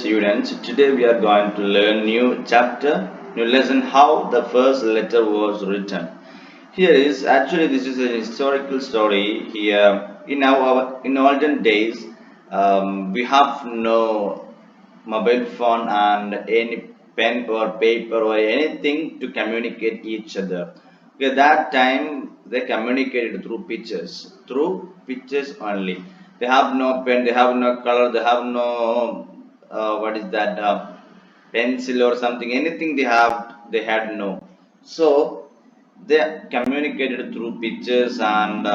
students. Today we are going to learn new chapter, new lesson how the first letter was written. Here is actually this is an historical story. Here in our in olden days, we have no mobile phone and any pen or paper or anything to communicate each other. Okay, that time they communicated through pictures only. They have no pen, they have no color, they have no what is that pencil or something, anything they had no. So they communicated through pictures and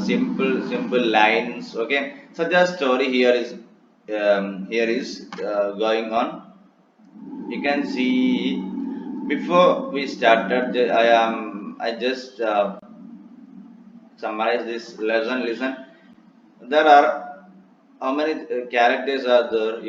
simple lines. Okay, so the story here is going on. You can see before we started I just summarize this lesson. Listen, there are how many characters are there?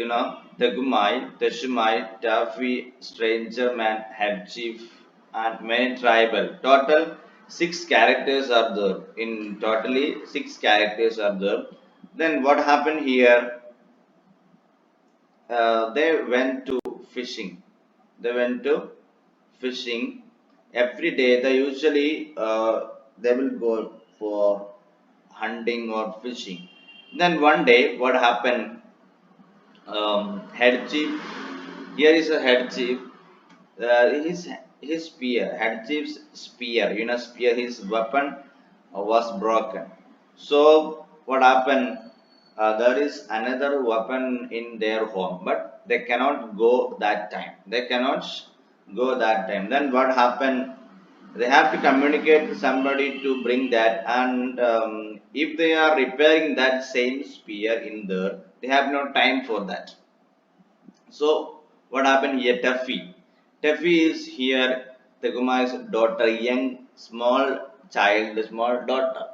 Tegumai, Teshumai, Taffy, Stranger Man, Head Chief, and many tribal. Total six characters are there. In totally six characters are there. Then what happened here? They went to fishing. They went to fishing every day. They will go for hunting or fishing. Then one day, what happened? Head chief. Here is a head chief. His spear, head chief's spear. Spear. His weapon was broken. So what happened? There is another weapon in their home, but they cannot go that time. They cannot go that time. Then what happened? They have to communicate to somebody to bring that, and if they are repairing that same spear in there, they have no time for that. So what happened here? Tuffy is here Tegumai's daughter, young small child, small daughter.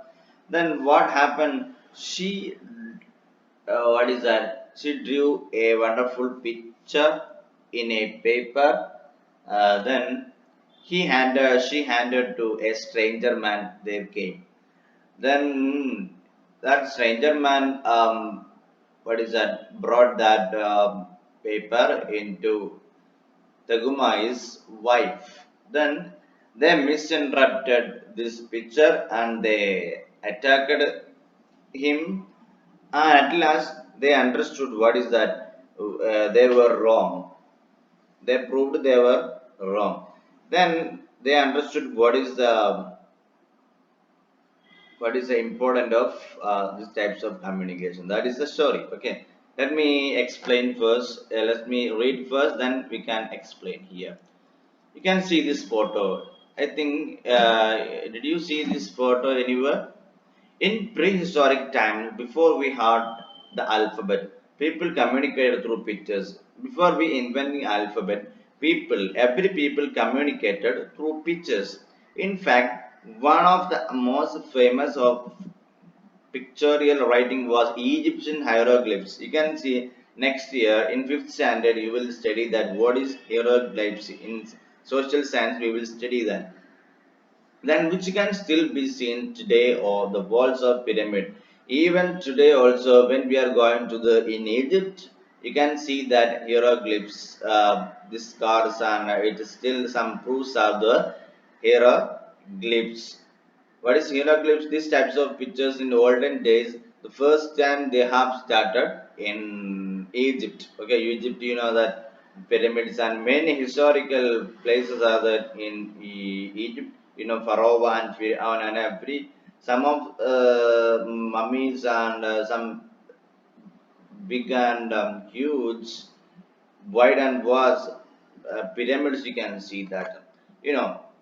Then what happened? She what is that? She drew a wonderful picture in a paper. Then she handed to a stranger man. They came. Then that stranger man, what is that? Brought that paper into Tagumai's wife. Then they misinterpreted this picture and they attacked him. And at last they understood what is that they were wrong. They proved they were wrong. Then they understood what is the important of these types of communication. That is the story. Okay, let me explain first. Let me read first, then we can explain here. You can see this photo. I think did you see this photo anywhere? In prehistoric times, before we had the alphabet, people communicated through pictures. Before we inventing alphabet, every people communicated through pictures. In fact, one of the most famous of pictorial writing was Egyptian hieroglyphs. You can see next year in fifth standard you will study that what is hieroglyphs. In social science we will study that. Then which can still be seen today or the walls of pyramid. Even today also when we are going to the in Egypt, you can see that hieroglyphs, these scars, and it is still some proofs are the hieroglyphs. What is hieroglyphs? These types of pictures in the olden days, the first time they have started in Egypt. Okay, Egypt, you know that pyramids and many historical places are there in Egypt. Pharaoh and Fir'aun and every some of mummies and some big and huge wide and vast pyramids. You can see that.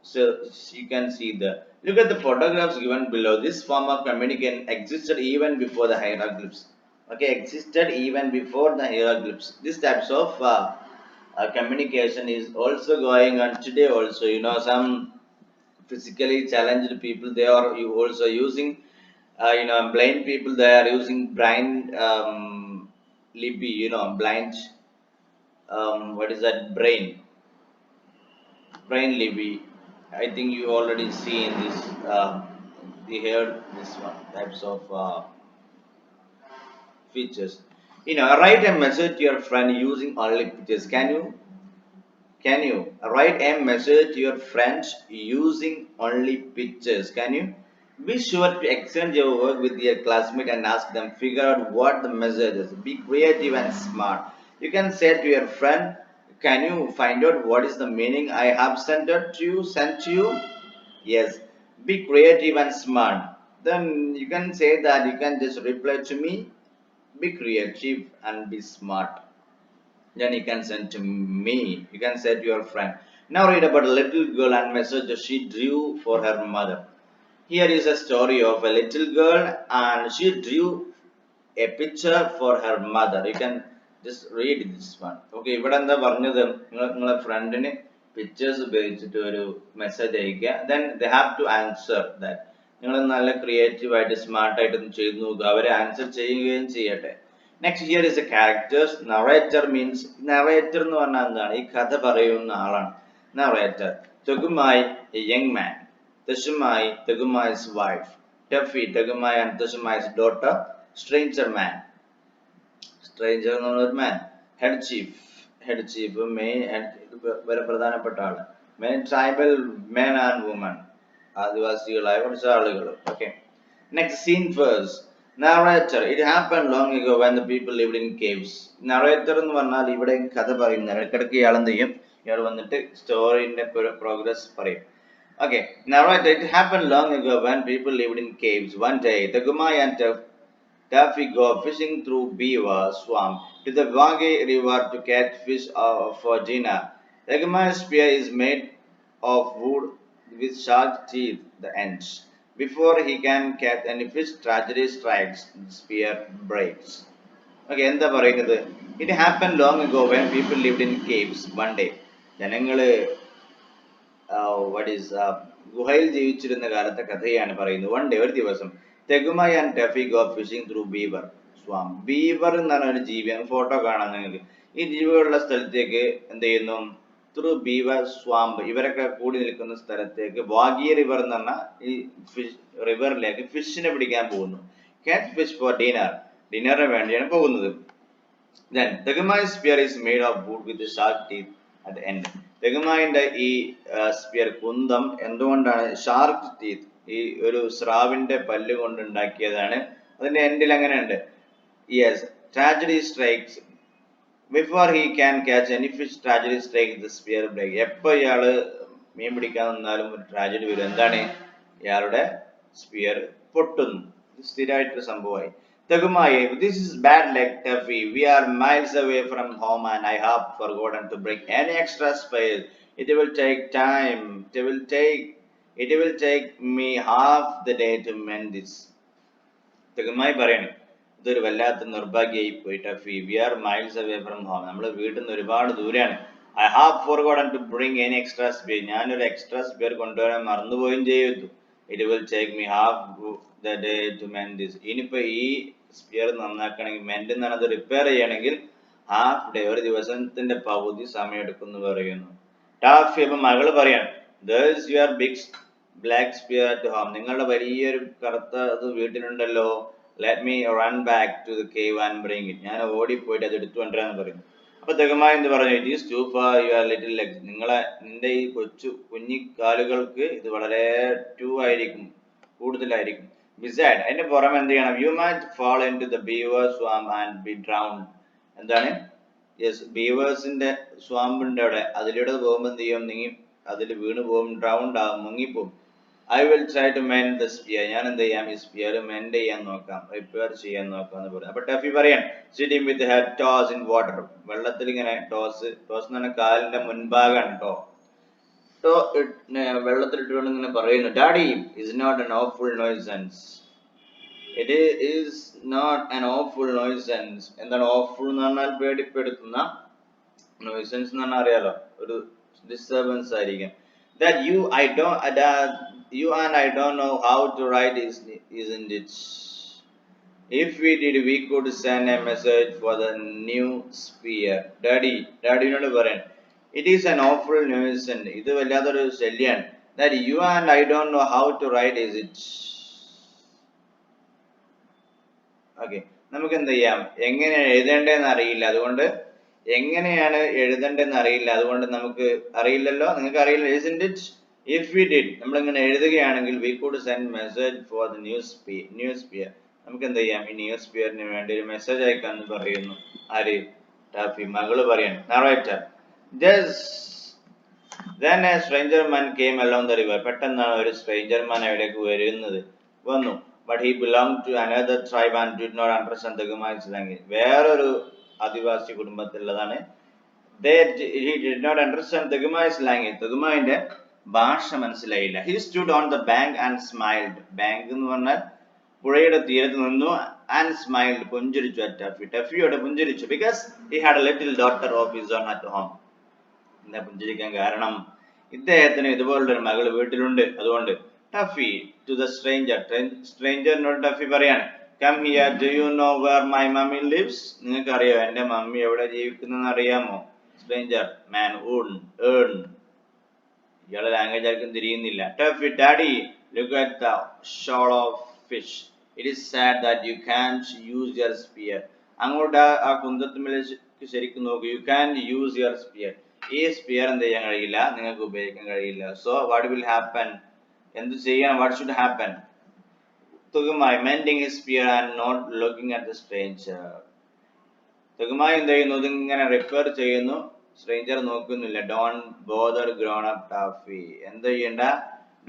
So you can see the look at the photographs given below. This form of communication existed even before the hieroglyphs. Okay, existed even before the hieroglyphs. These types of communication is also going on today also. Some physically challenged people, they are also using blind people, they are using blind libby, blind what is that, brain libby. I think you already seen this, you heard this one types of features. Write a message to your friend using only pictures. Can you write a message to your friends using only pictures? Can you? Be sure to exchange your work with your classmate and ask them figure out what the message is. Be creative and smart. You can say to your friend, can you find out what is the meaning I have sent to you? Yes. Be creative and smart. Then you can say that you can just reply to me. Be creative and be smart. Then you can send to me. You can say to your friend. Now read about a little girl and message she drew for her mother. Here is a story of a little girl and she drew a picture for her mother. You can just read this one. Okay, ഇവിടെ എന്താ പറഞ്ഞത്, നിങ്ങളെ ഫ്രണ്ടിന് pictures ഉപയോഗിച്ചിട്ട് ഒരു message അയക്കുക. Then they have to answer that. നിങ്ങൾ നല്ല ക്രിയേറ്റീവ് ആയിട്ട് സ്മാർട്ട് ആയിട്ട് ചെയ്തു നോക്കുക, അവരെ ആൻസർ ചെയ്യുകയും ചെയ്യട്ടെ. Next here is A characters. Narrator means, narrator എന്ന് പറഞ്ഞാൽ എന്താണ്? ഈ കഥ പറയുന്ന ആളാണ് narrator. Tegumai, a young man. Teshumai, Tegumai's wife. Tuffy, Tegumai and Teshumai's daughter. Stranger man. Stranger എന്ന് പറഞ്ഞ ഒരു man. Head chief. Head chief, main വളരെ പ്രധാനപ്പെട്ട ആള്. Main tribal men and women. ആദിവാസികളായ കുറച്ച് ആളുകൾ. Okay. Next scene first. Narrator. It happened long ago when the people lived in caves. Narrator എന്ന് പറഞ്ഞാൽ ഇവിടെ കഥ പറയുന്നതാണ്. ഇടയ്ക്കിടയ്ക്ക് ഇയാൾ എന്ത് ചെയ്യും? ഇയാൾ വന്നിട്ട് സ്റ്റോറിന്റെ പ്രോഗ്രസ് പറയും. Okay, narrator. It happened long ago when people lived in caves. One day, Tegumai and Taffy go fishing through Beaver Swamp to the Wage River to catch fish for dinner. Tegumai's spear is made of wood with sharp teeth, the ends. Before he can catch any fish, tragedy strikes. The spear breaks. Okay, എന്താ പറയുന്നത്? It happened long ago when people lived in caves. One day, ജനങ്ങള് ഗുഹയിൽ ജീവിച്ചിരുന്ന കാലത്തെ കഥയാണ് പറയുന്നത്. One day, ഒരു ദിവസം, തെഗുമായി and Tuffy go phishing through ബീവർ സ്വാം. ബീവർ എന്ന് പറഞ്ഞ ഒരു ജീവിയാണ്, ഫോട്ടോ കാണാം നിങ്ങൾക്ക്. ഈ ജീവികളുള്ള സ്ഥലത്തേക്ക് എന്ത് ചെയ്യുന്നു? ത്രൂ ബീവർ സ്വാമ്പ്, ഇവരൊക്കെ കൂടി നിൽക്കുന്ന സ്ഥലത്തേക്ക് വാഗി റിവർ എന്ന് പറഞ്ഞ ഈ ഫിഷ് റിവറിലേക്ക് ഫിഷിനെ പിടിക്കാൻ പോകുന്നു. കാച്ച് ഫിഷ് ഫോർ ഡിന്നർ, ഡിന്നറിന് വേണ്ടിയാണ് പോകുന്നത്. Then Tegumai's spear is made of wood with the sharp teeth at the end. തെഗുമായിന്റെ ഈ സ്പിയർ കുന്തം എന്തുകൊണ്ടാണ്? ഷാർക്ക് ടീത്ത്, ഈ ഒരു സ്രാവിന്റെ പല്ല് കൊണ്ട് ഉണ്ടാക്കിയതാണ്. അതിന്റെ എൻഡിൽ അങ്ങനെയുണ്ട്. Yes, tragedy strikes before he can catch any fish, tragedy strikes the spear break. എപ്പോ ഇയാള് മീൻ പിടിക്കാൻ നിന്നാലും ഒരു ട്രാജഡി വരും. എന്താണ്? ഇയാളുടെ സ്പിയർ പൊട്ടുന്നു. സ്ഥിരമായിട്ടൊരു സംഭവമായി. Tegumai, this is bad luck, Tuffy. We are miles away from home and I have forgotten to bring any extra space. It will take time. It will take me half the day to mend this. Tegumai പറയണേ, ഇതൊരു വല്ലാത്ത നിർഭാഗ്യമായി പോയി Tuffy. We are miles away from home. നമ്മുടെ വീട്ടിൽ നിന്ന് ഒരുപാട് ദൂരെയാണ്. I have forgotten to bring any extra space. ഞാനൊരു എക്സ്ട്രാ സ്പെയർ കൊണ്ടുവരാൻ മറന്നുപോയും ചെയ്തു. It will take me half the day to mend this. ഇനിയിപ്പോ ഈ സ്പിയർ നന്നാക്കണമെങ്കിൽ, മെൻഡ് എന്നാണ്, അത് റിപ്പയർ ചെയ്യണമെങ്കിൽ ഹാഫ് ഡേ, ഒരു ദിവസത്തിന്റെ പകുതി സമയം എടുക്കും എന്ന് പറയുന്നു. ടാഫി അപ്പൊ മകള് പറയാണ്, there's your big black spear at home. നിങ്ങളുടെ വലിയൊരു കറുത്ത അത് വീട്ടിലുണ്ടല്ലോ. let me run back to the cave and bring it. ഞാൻ ഓടിപ്പോയിട്ട് അത് എടുത്തു കൊണ്ടുവരാന്ന് പറയുന്നു. അപ്പൊ തെഗുമായി എന്ത് പറഞ്ഞു? it is too far your little legs. നിന്റെ ഈ കുഞ്ഞിക്കാലുകൾക്ക് ഇത് വളരെ ആയിരിക്കും, കൂടുതലായിരിക്കും. Besides, അതിന്റെ പുറമെ എന്ത് ചെയ്യണം? You might fall into the beaver swamp and be drowned. എന്താണ്? യെസ്, ബീവേഴ്സിന്റെ സ്വാമ്പ് ഉണ്ട് അവിടെ, അതിലൂടെ പോകുമ്പോൾ എന്ത് ചെയ്യും? നീ അതിൽ വീണ് പോകും, ഡ്രൗണ്ട് ആകും, മുങ്ങിപ്പോകും. I will try to mend the spear. ഞാൻ എന്ത് ചെയ്യാം? ഈ സ്പിയർ മെൻഡ് ചെയ്യാൻ നോക്കാം, റിപ്പയർ ചെയ്യാൻ നോക്കാം എന്ന് പറയും. അപ്പൊ ടഫി പറയാൻ, sitting with her toes in water. വെള്ളത്തിൽ ഇങ്ങനെ ടോസ് എന്ന് പറഞ്ഞാൽ കാലിന്റെ മുൻഭാഗമാണ് കേട്ടോ. വെള്ളത്തിൽ ഇട്ടുകൊണ്ട് ഇങ്ങനെ പറയുന്നു, daddy is not an awful nuisance. It is not an awful nuisance. എന്താണ് awful എന്ന് പറഞ്ഞാൽ? പേടിപ്പെടുത്തുന്ന. nuisance എന്ന് പറഞ്ഞാൽ അറിയാലോ, ഒരു ഡിസ്റ്റർബൻസ് ആയിരിക്കും. That you and I don't know how to write, isn't it? If we did, we could send a message for the new spear. ഡാഡിനോട് പറയാൻ, it is an awful nuisance. ഇത് വല്ലാത്തൊരു ശല്യാണ്. That you and I don't know how to write, is it? Okay. നമുക്ക് എന്ത് ചെയ്യാം, എങ്ങനെ എഴുതേണ്ടതെന്ന് അറിയില്ല, അതുകൊണ്ട് എങ്ങനെയാണ് എഴുതേണ്ടതെന്ന് അറിയില്ല, അതുകൊണ്ട് നമുക്ക് അറിയില്ലല്ലോ, നിങ്ങൾക്ക് അറിയില്ല. isn't it? If we did, നമ്മളിങ്ങനെ എഴുതുകയാണെങ്കിൽ we could send message for the newspaper. നമുക്ക് എന്ത് ചെയ്യാം, ഈ ന്യൂസ് പേപ്പറിന് വേണ്ടി ഒരു മെസ്സേജ് അയക്കാന്ന് പറയുന്നു. ആര്? ടാഫി. മകള് പറയാണ്. Narrator. Then a stranger man came along the river. പെട്ടെന്നാണ് ഒരു stranger man അവിടേക്ക് വന്നു. But he belonged to another tribe and did not understand the Teguma's language. വേറൊരു ആദിവാസി കുടുംബത്തിലുള്ളതാണ്. He did not understand Teguma's language. തെഗുമാവിന്റെ ഭാഷ മനസ്സിലായില്ല. He stood on the bank and smiled. Bank എന്ന് പറഞ്ഞാൽ പുഴയുടെ തീരത്ത് നിന്നു. And smiled, പുഞ്ചിരിച്ചു at Tuffy. ടഫിയോട് പുഞ്ചിരിച്ചു. Because he had a little daughter of his own at home. എന്താ പുഞ്ചിരിക്കാൻ കാരണം? ഇദ്ദേഹത്തിന് ഇതുപോലുള്ളൊരു മകള് വീട്ടിലുണ്ട്, അതുകൊണ്ട്. Tuffy to the stranger. സ്ട്രേഞ്ചറിനോട് Tuffy പറയാണ്, come here, do you know where my mummy lives? നിങ്ങൾക്ക് അറിയോ എന്റെ മമ്മി എവിടെ ജീവിക്കുന്നെന്ന് അറിയാമോ? Stranger man earn. ഇയാളെ ലാംഗ്വേജ് ആർക്കും തിരിയുന്നില്ല. Tuffy daddy, look at the shoal of fish. It is sad that you can't use your spear. അങ്ങോട്ട് ആ കുന്തത്തുമ്മൽ ശരിക്കും നോക്കൂ. You can't use your spear. ഈ സ്പിയർ എന്ത് ചെയ്യാൻ കഴിയില്ല, നിങ്ങൾക്ക് ഉപയോഗിക്കാൻ കഴിയില്ല. So what will happen? എന്ത് ചെയ്യണം? What should happen? Tukumai mending his spear and not looking at the stranger. Tukumai എന്ത് ചെയ്യുന്നു? ഇതിങ്ങനെ റിപ്പയർ ചെയ്യുന്നു, സ്ട്രേഞ്ചർ നോക്കുന്നില്ല. Don't bother grown up Taffy. എന്ത് ചെയ്യണ്ട?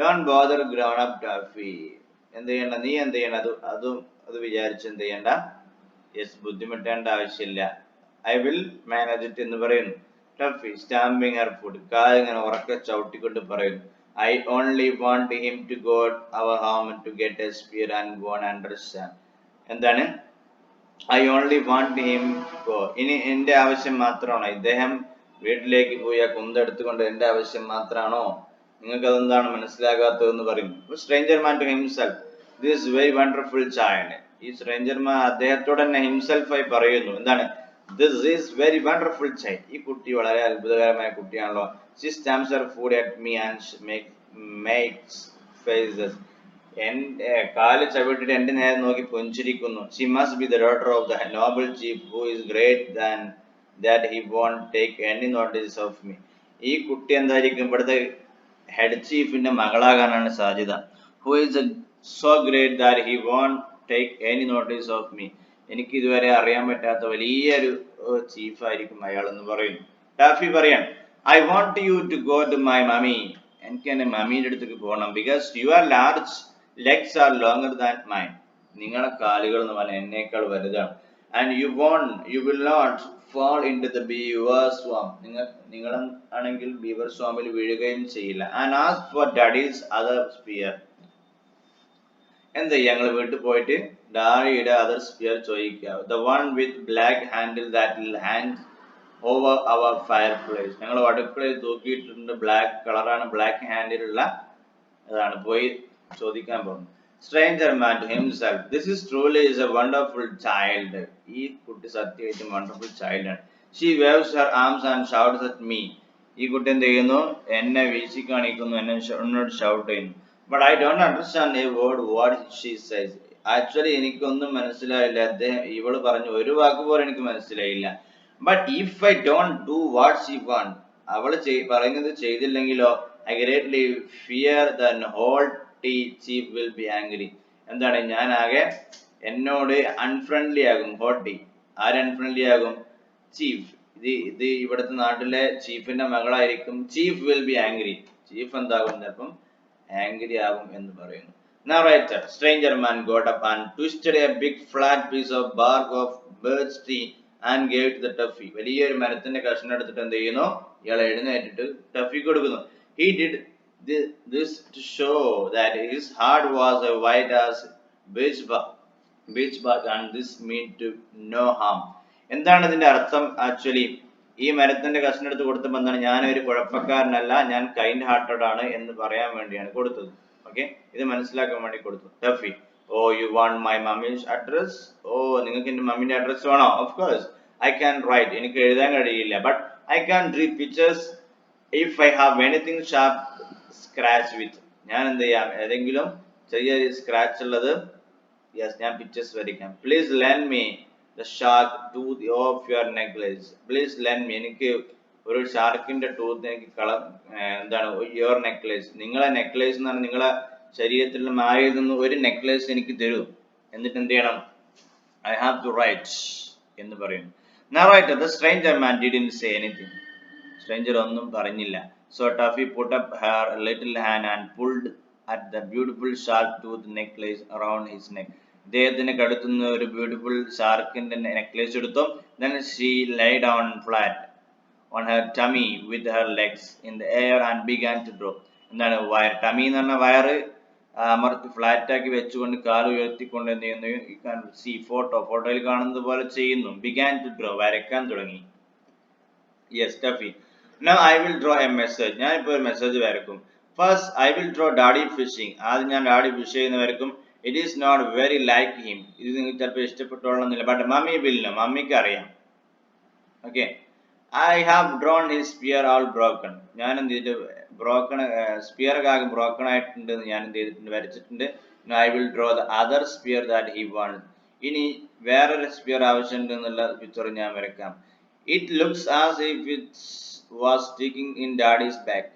Don't bother grown up Taffy. എന്ത് ചെയ്യണ്ട? നീ എന്ത് ചെയ്യണ്ട? അത് വിചാരിച്ച് എന്ത് ചെയ്യണ്ട? യെസ്, ബുദ്ധിമുട്ടേണ്ട ആവശ്യമില്ല. I will manage it എന്ന് പറയുന്നു. Tuffy stamping her foot. കാലിങ്ങനെ ഉറക്കെ ചവിട്ടിക്കൊണ്ട് പറയുന്നു, I only want him to go our home to get a spear and won't understand. എന്താണ്? I only want him to go. ഇനി എന്റെ ആവശ്യം മാത്രമാണോ? ഇദ്ദേഹം വീട്ടിലേക്ക് പോയി ആ കുന്തെടുത്തുകൊണ്ട് എന്റെ ആവശ്യം മാത്രമാണോ? നിങ്ങൾക്ക് അതെന്താണ് മനസ്സിലാകാത്തതെന്ന് പറയുന്നു. Stranger man to himself, this very wonderful child. ഈ സ്ട്രേഞ്ചർ മാൻ അദ്ദേഹത്തോട് തന്നെ ഹിംസെൽഫ് ആയി പറയുന്നു. എന്താണ്? This is very wonderful child. ഈ കുട്ടി വളരെ അത്ഭുതകരമായ കുട്ടിയാണല്ലോ. She stamps her foot at me and makes faces. എന്റെ കാല് ചവിട്ടിട്ട് എന്റെ നേരെ നോക്കി പുഞ്ചിരിക്കുന്നു. She must be the daughter of the noble chief who is great than that he won't take any notice of me. ഈ കുട്ടി എന്തായിരിക്കും? ഇവിടുത്തെ ഹെഡ് ചീഫിന്റെ മകളാകാനാണ് സാധ്യത. Who is so great that he won't take any notice of me. എനിക്ക് ഇതുവരെ അറിയാൻ പറ്റാത്ത വലിയൊരു ചീഫ് ആയിരിക്കും അയാൾ എന്ന് പറയുന്നു. ടാഫി പറയാൻ, I want you to go to my mummy. എനിക്ക് എന്റെ മമ്മിയുടെ അടുത്തേക്ക് പോകണം. Because your large legs are longer than mine. നിങ്ങളുടെ കാലുകൾ എന്ന് പറഞ്ഞാൽ എന്നേക്കാൾ വലുതാണ്. And you will not fall into the beaver swamp. നിങ്ങൾ ആണെങ്കിൽ ബീവർ സ്വാമിൽ വീഴുകയും ചെയ്യില്ല. And ask for daddy's other spear. എന്ത് ഞങ്ങൾ വീട്ടിൽ പോയിട്ട് ഡാഡിയുടെ അതർ സ്പിയർ ചോദിക്കുക. The one with black handle that will hang over our fireplace. ഞങ്ങൾ അടുക്കളയിൽ തൂക്കിയിട്ടുണ്ട്. ബ്ലാക്ക് കളറാണ്, ബ്ലാക്ക് ഹാൻഡിൽ ഉള്ള അതാണ്. പോയി ചോദിക്കാൻ പോകുന്നു. Stranger man to himself, this is truly is a wonderful child. ഈ കുട്ടി സത്യമായിട്ടും വണ്ടർഫുൾ ചൈൽഡ് ആണ്. She waves her arms and shouts at me. ഈ കുട്ടി എന്ത് ചെയ്യുന്നു? എന്നെ വീശി കാണിക്കുന്നു, എന്നോട് ഷൗട്ട് ചെയ്യുന്നു. But I don't understand a word what she says. Actually എനിക്കൊന്നും മനസ്സിലായില്ല. ഇവള് പറഞ്ഞു ഒരു വാക്ക് പോലും എനിക്ക് മനസ്സിലായില്ല. But if I don't do what she want, അവള് പറയുന്നത് ചെയ്തില്ലെങ്കിലോ, I greatly fear the whole chief will be angry. എന്താണ്? ഞാൻ ആകെ എന്നോട് അൺഫ്രണ്ട്ലി ആകും. ഹോട്ടി ആര് അൺഫ്രണ്ട്ലി ആകും? ചീഫ്. ഇത് ഇവിടുത്തെ നാട്ടിലെ ചീഫിന്റെ മകളായിരിക്കും. Chief will be angry. Chief എന്താകും? ചിലപ്പം ആംഗ്രി ആകും എന്ന് പറയുന്നു. Narrator, stranger man got up and twisted a big flat piece of bark of birch tree and gave to the Tuffy. വലിയൊരു മരത്തിന്റെ കഷ്ണം എടുത്തിട്ട് എന്ത് ചെയ്യുന്നു? ഇയാൾ എഴുന്നേറ്റിട്ട് ടഫി കൊടുക്കുന്നു. He did this to show that his heart was as white as beech bark and this meant to no harm. എന്താണ് ഇതിന്റെ അർത്ഥം? ആക്ച്വലി ഈ മരത്തിന്റെ കഷ്ണം എടുത്ത് കൊടുത്തപ്പോൾ എന്താണ്? ഞാനൊരു കുഴപ്പക്കാരനല്ല, ഞാൻ കൈൻഡ് ഹാർട്ടഡ് ആണ് എന്ന് പറയാൻ വേണ്ടിയാണ് കൊടുത്തത്. ഓക്കെ, ഇത് മനസ്സിലാക്കാൻ വേണ്ടി കൊടുത്തു. Taffy, oh you want my mummy's address? Oh നിങ്ങൾക്ക് എന്റെ മമ്മിന്റെ അഡ്രസ് വേണോ? Of course I can write. എനിക്ക് എഴുതാൻ കഴിയില്ല. But I can draw pictures if I have anything sharp scratch with. ഞാൻ എന്ത് ചെയ്യാം? ഏതെങ്കിലും ചെറിയ സ്ക്രാച്ച് ഉള്ളത് Yes, ഞാൻ pictures വരയ്ക്കാം. Please lend me the shark tooth of your necklace. Please lend me. എനിക്ക് ഒരു ഷാർക്കിന്റെ ടൂത്ത് എനിക്ക് എന്താണ് യുവർ നെക്ലേസ്, നിങ്ങളെ നെക്ലേസ് എന്നാണ് നിങ്ങളെ ശരീരത്തിൽ മാറിയിൽ നിന്ന് ഒരു നെക്ലേസ് എനിക്ക് തരൂ. എന്നിട്ട് എന്ത് ചെയ്യണം? I have to write എന്ന് പറയുന്നു. Narrator, the stranger man didn't say anything. Stranger ഒന്നും പറഞ്ഞില്ല. So Tuffy put up her little hand and pulled at the beautiful shark tooth necklace around his neck. ഇദ്ദേഹത്തിന് കടുത്തുന്ന ഒരു ബ്യൂട്ടിഫുൾ ഷാർക്കിന്റെ നെക്ലേസ് എടുത്തു. Then she lay down flat on her tummy with her legs in the air and began to draw. എന്താണ് wire? Tummy എന്ന് പറഞ്ഞ വയറ് അമർത്തി flat ആക്കി വെച്ചുകൊണ്ട് കാല് ഉയർത്തിക്കൊണ്ട് എന്ത് ചെയ്യുന്നു? You can see ഫോട്ടോയിൽ കാണുന്നത് പോലെ ചെയ്യുന്നു. Began to draw, വരയ്ക്കാൻ തുടങ്ങി. Yes, Tuffy. Now I will draw a message. ഞാൻ ഇപ്പോൾ ഒരു മെസ്സേജ് വരയ്ക്കും. First I will draw daddy fishing. ആദ്യം ഞാൻ ഡാഡി ഫിഷ് ചെയ്യുന്ന വരയ്ക്കും. It is not very like him. ഇത് നിങ്ങൾക്ക് ചിലപ്പോൾ ഇഷ്ടപ്പെട്ടോളണമെന്നില്ല. But mommy will know. മമ്മിക്ക് അറിയാം. Okay. I have drawn his spear all broken. ഞാൻ എന്ത് ചെയ്തിട്ട് ബ്രോക്കൺ സ്പിയർ ആകെ ബ്രോക്കൺ ആയിട്ടുണ്ട് ഞാൻ എന്ത് ചെയ്തിട്ടുണ്ട്? വരച്ചിട്ടുണ്ട്. I will draw the other spear that he wants. ഇനി വേറൊരു സ്പിയർ ആവശ്യമുണ്ട് എന്നുള്ള പിക്ചർ ഞാൻ വരയ്ക്കാം. It looks as if it was sticking in daddy's back.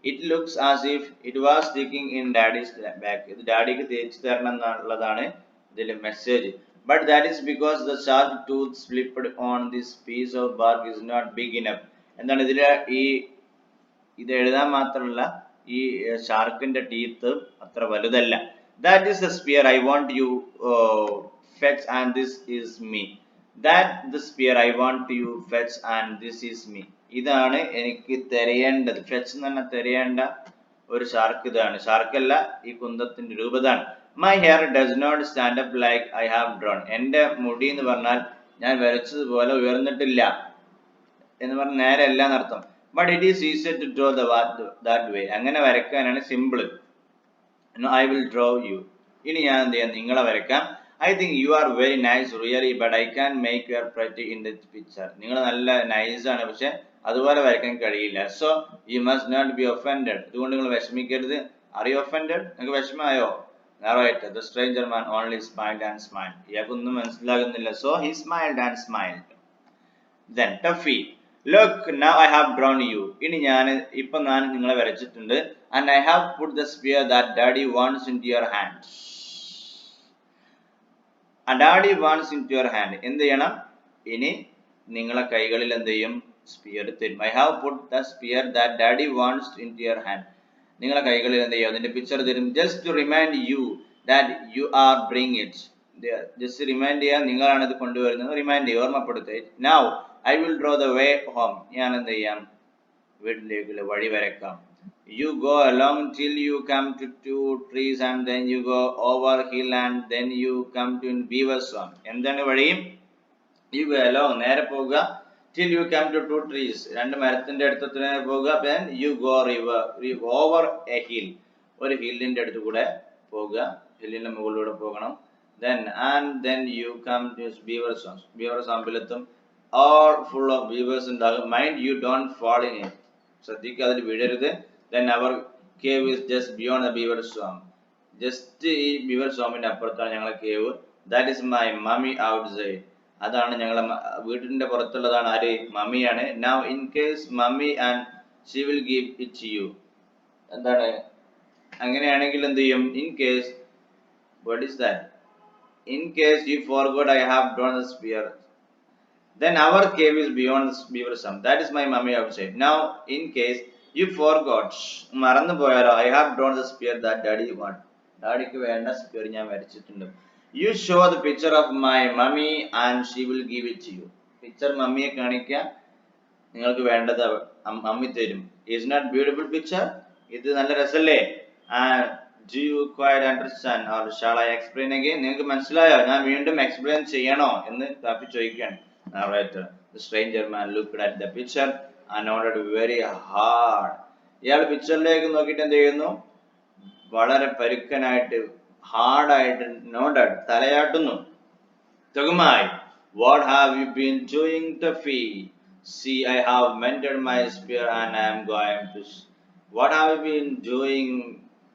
It looks as if it was sticking in daddy's back. ഇത് ഡാഡിക്ക് തേച്ച് തരണം എന്നുള്ളതാണ് ഇതിലെ message. But that is because the sharp tooth slipped on this piece of bark is not big enough. എന്താണ് ഇതിലെ ഇത് എഴുതാൻ മാത്രമല്ല ഈ ഷാർക്കിന്റെ ടീത്ത് അത്ര വലുതല്ല. That is the spear I want you fetch and this is me. That the spear I want you fetch and this is me. ഇതാണ് എനിക്ക് തിരയേണ്ടത്. ഫെച്ച് എന്ന് പറഞ്ഞാൽ തിരയേണ്ട ഒരു ഷാർക്ക് ഇതാണ്. ഷാർക്കല്ല, ഈ കുന്തത്തിന്റെ രൂപതാണ്. My hair does not stand up like I have drawn. എന്റെ മുടി എന്ന് പറഞ്ഞാൽ ഞാൻ വരച്ചതുപോലെ ഉയർന്നിട്ടില്ല എന്ന് പറഞ്ഞാൽ നേരെ അല്ല എന്നർത്ഥം. But it is easier to draw that way. അങ്ങനെ വരയ്ക്കാനാണ് simple. I will draw you. ഇനി ഞാൻ എന്ത് ചെയ്യാം? നിങ്ങളെ വരയ്ക്കാം. I think you are very nice really, but I can't make you pretty in the picture. നിങ്ങൾ നല്ല നൈസ് ആണ്, പക്ഷെ അതുപോലെ വരയ്ക്കാൻ കഴിയില്ല. So you must not be offended. അതുകൊണ്ട് നിങ്ങൾ വിഷമിക്കരുത്. Are you offended? നിങ്ങൾക്ക് വിഷമമായോ? Narrator, the stranger man only smiled and smiled. ഇയാൾക്കൊന്നും മനസ്സിലാകുന്നില്ല. So he smiled and smiled. Then Tuffy, look, now I have drawn you. ഇനി ഞാൻ നിങ്ങളെ വരച്ചിട്ടുണ്ട്. And I have put the spear that daddy wants into your hand. And daddy wants into your hand. എന്ത് ചെയ്യണം? ഇനി നിങ്ങളെ കൈകളിൽ എന്ത് ചെയ്യും? സ്പിയർ തരും. I have put the spear that daddy wants into your hand. നിങ്ങളെ കൈകളിൽ എന്ത് ചെയ്യും? അതിന്റെ പിക്ചർ തരും. Just to remind you that you are bring it. Just remind ചെയ്യാൻ നിങ്ങളാണ് ഇത് കൊണ്ടുവരുന്നത്. റിമൈൻഡ് ചെയ്യുക, ഓർമ്മപ്പെടുത്തുക. Now I will draw the way home. ഞാൻ എന്ത് ചെയ്യാം? വീട്ടിലേക്കുള്ള വഴി വരയ്ക്കാം. You go along till you come to 2 trees and then you go over hill and then you come to beaver swamp. എന്താണ് വഴി? You go along, നേരെ പോവുക. Till you come to 2 trees. 2 മരത്തിന്റെ അടുത്ത് നേരെ പോവുക. Then you go over a hill. ഒരു ഹില്ലിന്റെ അടുത്ത് കൂടെ പോവുക. ഹില്ലിന്റെ മുകളിലൂടെ പോകണം. Then you come to beaver swamp. beaver swamp-ലെത്തും. All full of beavers ഉണ്ടാകും. Mind you don't fall in it. ശ്രദ്ധിക്കുക, അതിൽ വീഴരുത്. Then our cave is just beyond the beaver swamp. Just ഈ beaver swamp-ന്റെ അപ്പുറത്താണ് ഞങ്ങളെ cave. That is my mummy outside. അതാണ് ഞങ്ങളെ വീട്ടിന്റെ പുറത്തുള്ളതാണ് ആര്? മമ്മിയാണ്. Now in case mummy and she will give it to you. എന്താണ്? അങ്ങനെയാണെങ്കിൽ എന്ത് ചെയ്യും? In case, what is that? In case you forgot I have drawn the spear. Then our cave is beyond the beaver swamp. That is my mummy outside. Now in case you forgot, മറന്നു പോയാലോ? I have drawn the spear that daddy want. ഡാഡിക്ക് വേണ്ട sphere ഞാൻ വരച്ചിട്ടുണ്ട്. You show the picture of my mummy and she will give it to you. Picture മമ്മിയെ കാണിക്കുക, നിങ്ങൾക്ക് വേണ്ടത് മമ്മി തരും. Is not beautiful picture? ഇത് നല്ല രസല്ലേ? Do you quite understand or shall I explain again? നിങ്ങൾക്ക് മനസ്സിലായോ? ഞാൻ വീണ്ടും എക്സ്പ്ലെയിൻ ചെയ്യണോ എന്ന് കാപ്പി ചോദിക്കുകയാണ്. Narrator, the stranger man looked at the picture and nodded very hard. ഇയാൾ പിക്ചറിലേക്ക് നോക്കിയിട്ട് എന്ത് ചെയ്യുന്നു? വളരെ പരുക്കനായിട്ട് ഹാർഡായിട്ട് nodded തലയാട്ടുന്നു. Tugumai, what have you been doing, Tuffy? See, I have mended my spear and I am going to. What have you been doing,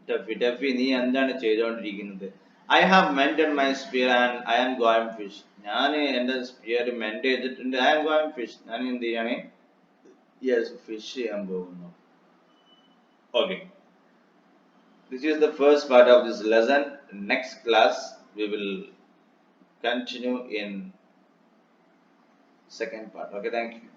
Tuffy? Tuffy, നീ എന്താണ് ചെയ്തുകൊണ്ടിരിക്കുന്നത്? I have mended my spear and I am going fish. ഞാൻ എൻ്റെ sphere mend ചെയ്തിട്ടുണ്ട്. I am going fish. ഞാൻ എന്ത് ചെയ്യാണ്? Yes, fish ചെയ്യാൻ പോകുന്നു. Okay. This is the first part of this lesson. Next class we will continue in second part. Okay, thank you.